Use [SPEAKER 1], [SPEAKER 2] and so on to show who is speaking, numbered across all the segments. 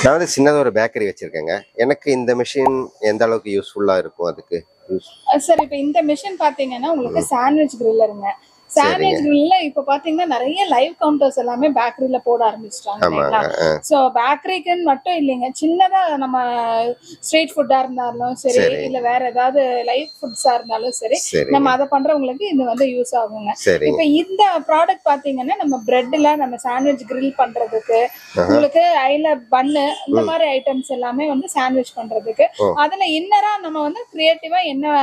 [SPEAKER 1] நான் வந்து சின்னதாக ஒரு பேக்கரி வச்சிருக்கேங்க. எனக்கு இந்த மிஷின் எந்த அளவுக்கு யூஸ்ஃபுல்லா இருக்கும் அதுக்கு?
[SPEAKER 2] சார் இப்போ இந்த மிஷின் பாத்தீங்கன்னா உங்களுக்கு சாண்ட்விச் கிரில்லருங்க. சாண்ட்விச் கிரில்ல இப்போ பாத்தீங்கன்னா நிறைய லைவ் கவுண்டர்ஸ் எல்லாமே பேக்கரியில போட ஆரம்பிச்சிட்டாங்க இல்லைங்களா? ஸோ பேக்கரிக்குன்னு மட்டும் இல்லைங்க, சின்னதா நம்ம ஸ்ட்ரீட் ஃபுட்டா இருந்தாலும் சரி, இல்ல வேற ஏதாவது லைவ் ஃபுட்ஸா இருந்தாலும் சரி, நம்ம அதை பண்றவங்களுக்கு இது வந்து யூஸ் ஆகுங்க. இப்போ இந்த ப்ராடக்ட் பாத்தீங்கன்னா நம்ம பிரெட்ல நம்ம சாண்ட்விச் கிரில் பண்றதுக்கு, உங்களுக்கு ஐல பன்னு இந்த மாதிரி ஐட்டம்ஸ் எல்லாமே வந்து சாண்ட்விச் பண்றதுக்கு, அதுல இன்னரா நம்ம வந்து கிரியேட்டிவா என்ன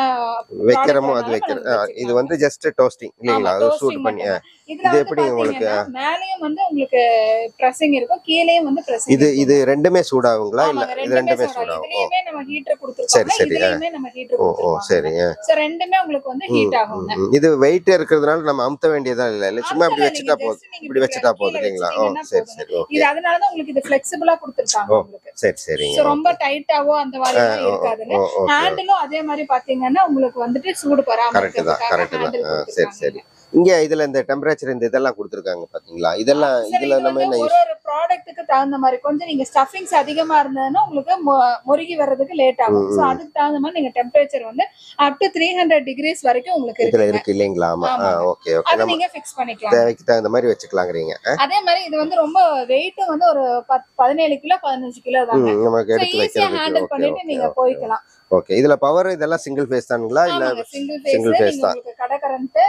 [SPEAKER 1] வைக்கிறோமோ அது வைக்கிறது. இது வந்து ஜஸ்ட் டோஸ்டிங் இல்லைங்களா? சூடு பண்ணி இது எப்படி உங்களுக்கு
[SPEAKER 2] மேலயும் வந்து உங்களுக்கு பிரஸிங் இருக்கும், கீழேயும் வந்து பிரஸிங்.
[SPEAKER 1] இது ரெண்டுமே சூடாகுங்களா? இல்ல இது ரெண்டுமே சூடாகும்.
[SPEAKER 2] இதுலயுமே நம்ம ஹீட்டர் கொடுத்திருக்கோம், இதுலயுமே நம்ம ஹீட்டர் கொடுத்திருக்கோம்.
[SPEAKER 1] சரி.
[SPEAKER 2] சோ ரெண்டுமே உங்களுக்கு வந்து ஹீட் ஆகுங்க.
[SPEAKER 1] இது வெயிட் இருக்கிறதுனால நம்ம அமுத்த வேண்டியதா இல்ல, சும்மா இப்படி வச்சிட்டா போதும். இப்படி வச்சிட்டா போதும் இல்லைங்களா? சரி.
[SPEAKER 2] இது அதனால தான் உங்களுக்கு இது ஃப்ளெக்சிபிளா கொடுத்திருக்காங்க உங்களுக்கு.
[SPEAKER 1] சரி.
[SPEAKER 2] சோ ரொம்ப டைட்டாவோ அந்த மாதிரி இருக்காதுங்க. ஹேண்டிலும் அதே மாதிரி பாத்தீங்கன்னா உங்களுக்கு வந்துட்டு சூடு பராமரிக்கிறதுக்காக.
[SPEAKER 1] சரி. இங்க இதுல இந்த டெம்பரேச்சர் இந்த இதெல்லாம் கொடுத்திருக்காங்க பாத்தீங்களா? இதெல்லாம் இதுல நம்ம என்ன
[SPEAKER 2] ஒரு ப்ராடக்ட்டுக்கு தகுந்த மாதிரி கொஞ்சம் நீங்க ஸ்டஃபிங்ஸ் அதிகமா இருந்ததுன்னா உங்களுக்கு முருகி வர்றதுக்கு லேட் ஆகும். சோ அதுக்கு தகுந்த மாதிரி நீங்க டெம்பரேச்சர் வந்து அப் டு 300 டிகிரிஸ் வரைக்கும் உங்களுக்கு
[SPEAKER 1] இருக்கு இல்லைங்களா? ஆமா. ஓகே.
[SPEAKER 2] அது நீங்க ஃபிக்ஸ் பண்ணிக்கலாம்,
[SPEAKER 1] தேவைக்கு தகுந்த மாதிரி வச்சுக்கலாங்கறீங்க.
[SPEAKER 2] அதே மாதிரி இது வந்து ரொம்ப வெயிட் வந்து ஒரு 17 கிலோ 15 கிலோ தான்,
[SPEAKER 1] நமக்கு எடுத்து வைக்கிறதுக்கு
[SPEAKER 2] ஹேண்டில் பண்ணிட்டு நீங்க போய்க்கலாம்.
[SPEAKER 1] ஓகே. இதுல பவர் இதெல்லாம் சிங்கிள் ஃபேஸ் தானுங்களா? இல்ல
[SPEAKER 2] சிங்கிள் ஃபேஸ் தான். உங்களுக்கு கடை கரண்ட்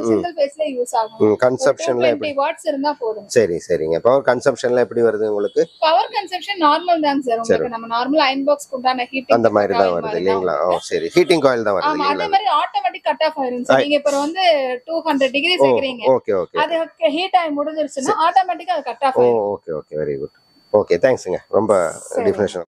[SPEAKER 2] சிங்கிள் ஃபேஸ்ல யூஸ் ஆகும்.
[SPEAKER 1] கன்சம்ப்ஷன்ல
[SPEAKER 2] 20 வாட்ஸ் இருந்தா போதும்.
[SPEAKER 1] சரிங்க. பவர் கன்சம்ப்ஷன்ல எப்படி வருது உங்களுக்கு?
[SPEAKER 2] பவர் கன்சம்ப்ஷன் நார்மல் தான் சார். உங்களுக்கு நம்ம நார்மல் அயன் பாக்ஸ் குண்டான ஹீட்டிங்
[SPEAKER 1] அந்த மாதிரி தான் வருது இல்லீங்களா? சரி. ஹீட்டிங் காயில் தான் வருது இல்லீங்களா?
[SPEAKER 2] அதே மாதிரி ஆட்டோமேட்டிக் கட் ஆஃப் ஆயிரும் சார். நீங்க இப்ப வந்து 200 டிகிரி வைக்கிறீங்க,
[SPEAKER 1] ஓகே.
[SPEAKER 2] அது ஹீட் ஆகி முடிஞ்சிருச்சுன்னா ஆட்டோமேட்டிக்கா அது கட் ஆஃப் ஆயிரும்.
[SPEAKER 1] ஓகே. Very good. ஓகே, தேங்க்ஸ்ங்க. ரொம்ப டிஃபரன்ஷியல்